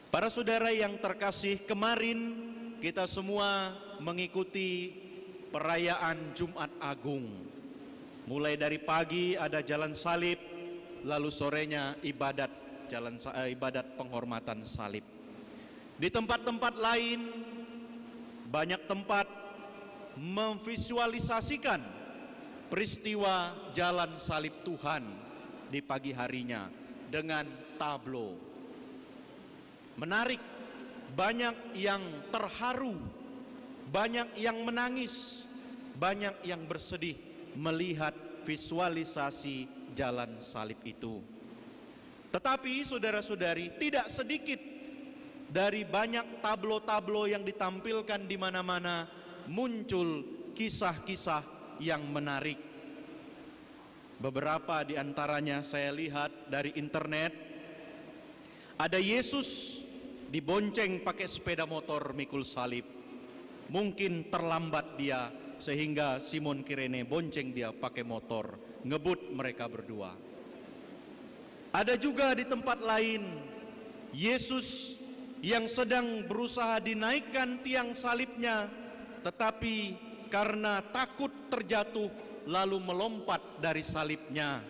Para saudara yang terkasih, kemarin kita semua mengikuti perayaan Jumat Agung. Mulai dari pagi ada jalan salib, lalu sorenya ibadat penghormatan salib. Di tempat-tempat lain, banyak tempat memvisualisasikan peristiwa jalan salib Tuhan di pagi harinya dengan tablo. Menarik, banyak yang terharu, banyak yang menangis, banyak yang bersedih melihat visualisasi jalan salib itu. Tetapi saudara-saudari, tidak sedikit dari banyak tablo-tablo yang ditampilkan di mana-mana muncul kisah-kisah yang menarik. Beberapa di antaranya saya lihat dari internet. Ada Yesus dibonceng pakai sepeda motor mikul salib. Mungkin terlambat dia sehingga Simon Kirene bonceng dia pakai motor, ngebut mereka berdua. Ada juga di tempat lain Yesus yang sedang berusaha dinaikkan tiang salibnya, tetapi karena takut terjatuh lalu melompat dari salibnya.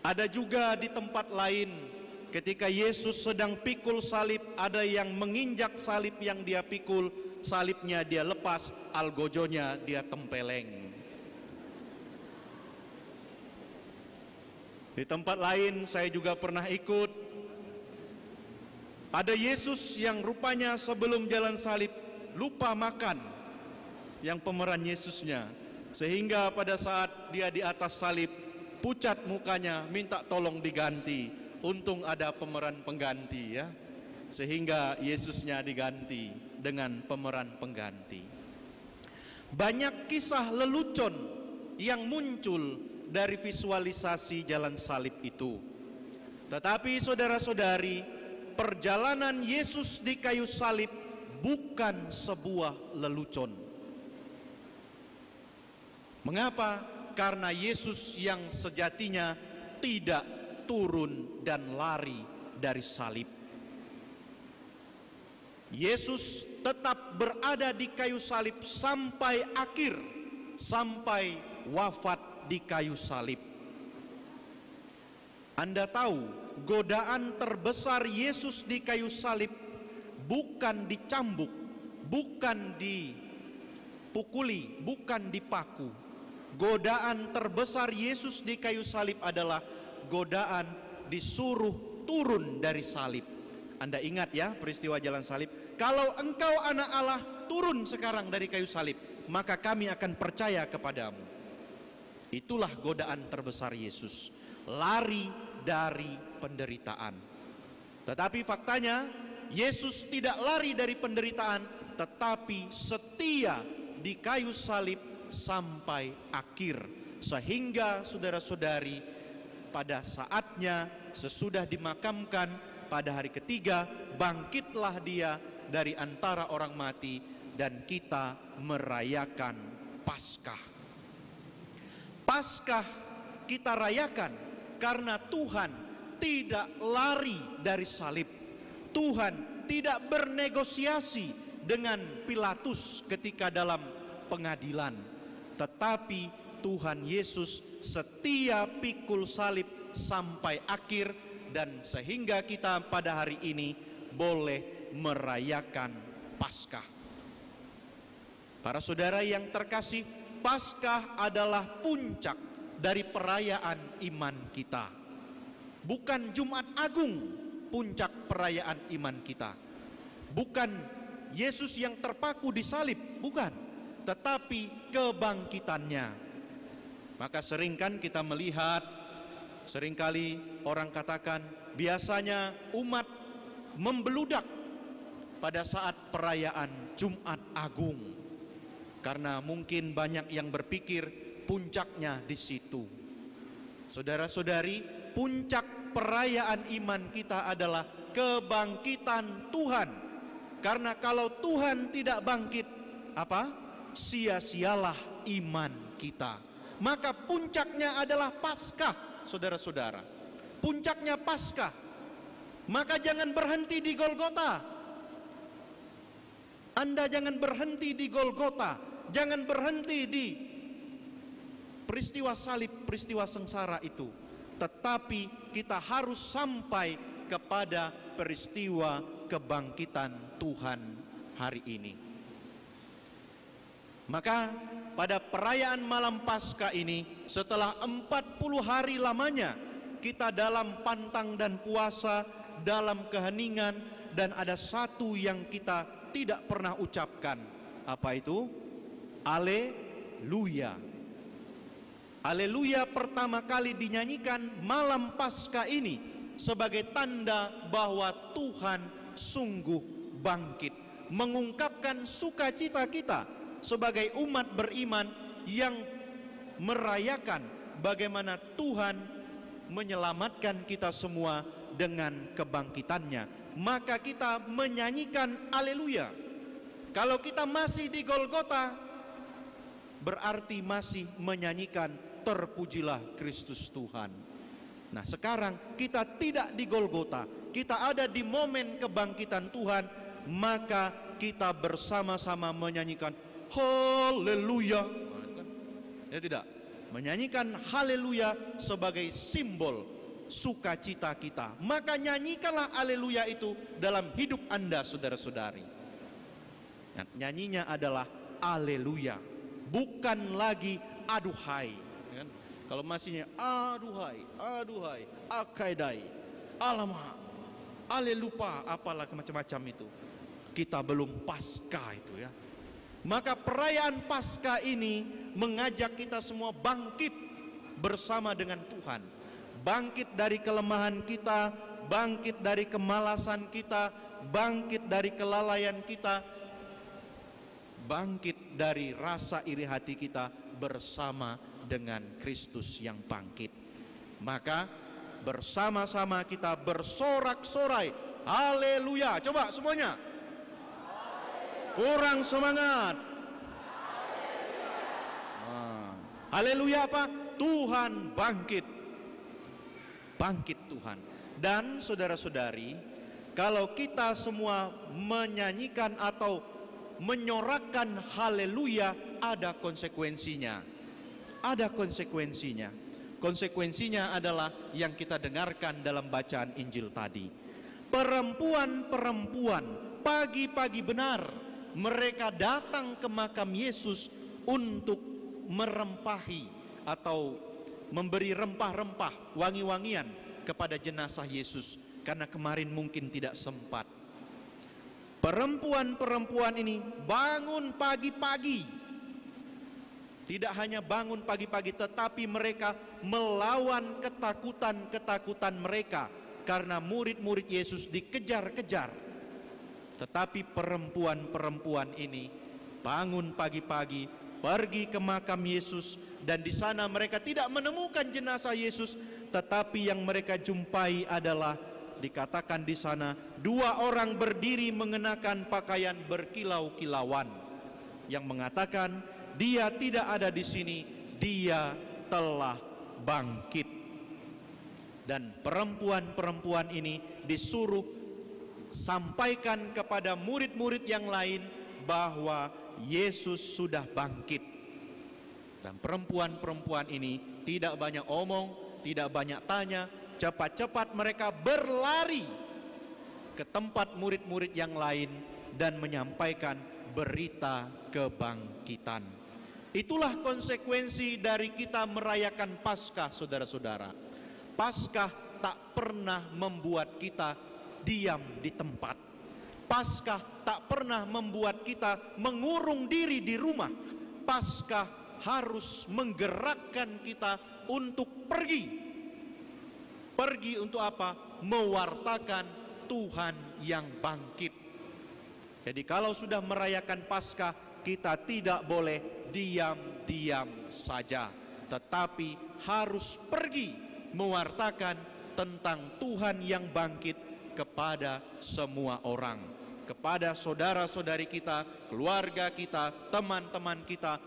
Ada juga di tempat lain ketika Yesus sedang pikul salib, ada yang menginjak salib yang dia pikul, salibnya dia lepas, algojonya dia tempeleng. Di tempat lain saya juga pernah ikut, ada Yesus yang rupanya sebelum jalan salib lupa makan, yang pemeran Yesusnya, sehingga pada saat dia di atas salib pucat mukanya, minta tolong diganti. Untung ada pemeran pengganti ya, sehingga Yesusnya diganti dengan pemeran pengganti. Banyak kisah lelucon yang muncul dari visualisasi jalan salib itu. Tetapi saudara-saudari, perjalanan Yesus di kayu salib bukan sebuah lelucon. Mengapa? Karena Yesus yang sejatinya tidak turun dan lari dari salib. Yesus tetap berada di kayu salib sampai akhir, sampai wafat di kayu salib. Anda tahu, godaan terbesar Yesus di kayu salib bukan dicambuk, bukan dipukuli, bukan dipaku. Godaan terbesar Yesus di kayu salib adalah godaan disuruh turun dari salib. Anda ingat ya peristiwa jalan salib? Kalau engkau anak Allah, turun sekarang dari kayu salib, maka kami akan percaya kepadamu. Itulah godaan terbesar Yesus, lari dari penderitaan. Tetapi faktanya Yesus tidak lari dari penderitaan, tetapi setia di kayu salib sampai akhir. Sehingga saudara-saudari, pada saatnya sesudah dimakamkan pada hari ketiga, bangkitlah dia dari antara orang mati dan kita merayakan Paskah. Paskah kita rayakan karena Tuhan tidak lari dari salib. Tuhan tidak bernegosiasi dengan Pilatus ketika dalam pengadilan, tetapi Tuhan Yesus setia pikul salib sampai akhir, dan sehingga kita pada hari ini boleh merayakan Paskah. Para saudara yang terkasih, Paskah adalah puncak dari perayaan iman kita. Bukan Jumat Agung puncak perayaan iman kita. Bukan Yesus yang terpaku di salib, bukan, tetapi kebangkitannya. Maka seringkan kita melihat, seringkali orang katakan, biasanya umat membeludak pada saat perayaan Jumat Agung, karena mungkin banyak yang berpikir puncaknya di situ. Saudara-saudari, puncak perayaan iman kita adalah kebangkitan Tuhan. Karena kalau Tuhan tidak bangkit, apa? Sia-sialah iman kita. Maka puncaknya adalah Paskah, saudara-saudara. Puncaknya Paskah. Maka jangan berhenti di Golgota. Anda jangan berhenti di Golgota, jangan berhenti di peristiwa salib, peristiwa sengsara itu. Tetapi kita harus sampai kepada peristiwa kebangkitan Tuhan hari ini. Maka pada perayaan malam Paskah ini, setelah 40 hari lamanya kita dalam pantang dan puasa, dalam keheningan, dan ada satu yang kita tidak pernah ucapkan. Apa itu? Haleluya. Haleluya pertama kali dinyanyikan malam Paskah ini sebagai tanda bahwa Tuhan sungguh bangkit, mengungkapkan sukacita kita sebagai umat beriman yang merayakan bagaimana Tuhan menyelamatkan kita semua dengan kebangkitannya. Maka kita menyanyikan haleluya. Kalau kita masih di Golgota, berarti masih menyanyikan terpujilah Kristus Tuhan. Nah, sekarang kita tidak di Golgota, kita ada di momen kebangkitan Tuhan, maka kita bersama-sama menyanyikan haleluya. Ya tidak? Menyanyikan haleluya sebagai simbol sukacita kita. Maka nyanyikanlah haleluya itu dalam hidup Anda, saudara-saudari. Nah, nyanyinya adalah haleluya, bukan lagi aduhai. Kan? Kalau masihnya aduhai, aduhai, akaidai, alamak, alelupa, apalah macam-macam itu, kita belum Paskah itu ya. Maka perayaan Paskah ini mengajak kita semua bangkit bersama dengan Tuhan. Bangkit dari kelemahan kita, bangkit dari kemalasan kita, bangkit dari kelalaian kita, bangkit dari rasa iri hati kita bersama dengan Kristus yang bangkit. Maka bersama-sama kita bersorak-sorai haleluya. Coba semuanya. Kurang semangat. Haleluya apa? Tuhan bangkit. Bangkit Tuhan. Dan saudara-saudari, kalau kita semua menyanyikan atau menyorakkan haleluya, ada konsekuensinya. Ada konsekuensinya. Konsekuensinya adalah yang kita dengarkan dalam bacaan Injil tadi. Perempuan-perempuan pagi-pagi benar mereka datang ke makam Yesus untuk merempahi atau memberi rempah-rempah, wangi-wangian kepada jenazah Yesus, karena kemarin mungkin tidak sempat. Perempuan-perempuan ini bangun pagi-pagi. Tidak hanya bangun pagi-pagi, tetapi mereka melawan ketakutan-ketakutan mereka karena murid-murid Yesus dikejar-kejar. Tetapi perempuan-perempuan ini bangun pagi-pagi, pergi ke makam Yesus, dan di sana mereka tidak menemukan jenazah Yesus, tetapi yang mereka jumpai adalah dikatakan di sana 2 orang berdiri mengenakan pakaian berkilau-kilauan yang mengatakan dia tidak ada di sini, dia telah bangkit. Dan perempuan-perempuan ini disuruh sampaikan kepada murid-murid yang lain bahwa Yesus sudah bangkit. Dan perempuan-perempuan ini tidak banyak omong, tidak banyak tanya, cepat-cepat mereka berlari ke tempat murid-murid yang lain dan menyampaikan berita kebangkitan. Itulah konsekuensi dari kita merayakan Paskah, saudara-saudara. Paskah tak pernah membuat kita diam di tempat. Paskah tak pernah membuat kita mengurung diri di rumah. Paskah harus menggerakkan kita untuk pergi. Pergi untuk apa? Mewartakan Tuhan yang bangkit. Jadi kalau sudah merayakan Paskah, kita tidak boleh diam-diam saja, tetapi harus pergi mewartakan tentang Tuhan yang bangkit kepada semua orang, kepada saudara-saudari kita, keluarga kita, teman-teman kita,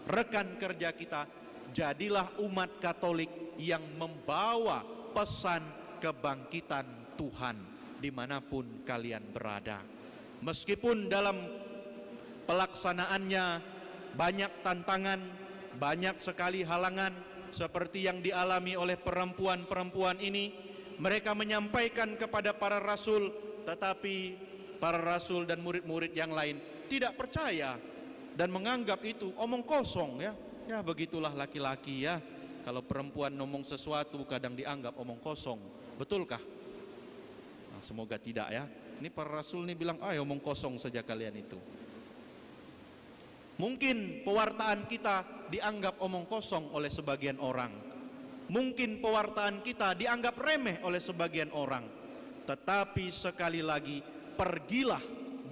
rekan kerja kita. Jadilah umat Katolik yang membawa pesan kebangkitan Tuhan. dimanapun kalian berada. Meskipun dalam pelaksanaannya banyak tantangan, banyak sekali halangan, seperti yang dialami oleh perempuan-perempuan ini. Mereka menyampaikan kepada para rasul, tetapi para rasul dan murid-murid yang lain tidak percaya dan menganggap itu omong kosong ya. Ya begitulah laki-laki ya. Kalau perempuan ngomong sesuatu kadang dianggap omong kosong. Betulkah? Nah, semoga tidak ya. Ini para rasul ini bilang, omong kosong saja kalian itu. Mungkin pewartaan kita dianggap omong kosong oleh sebagian orang. Mungkin pewartaan kita dianggap remeh oleh sebagian orang. Tetapi sekali lagi, pergilah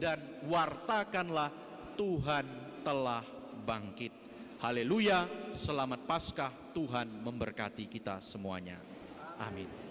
dan wartakanlah Tuhan telah bangkit. Haleluya, selamat Paskah, Tuhan memberkati kita semuanya. Amin.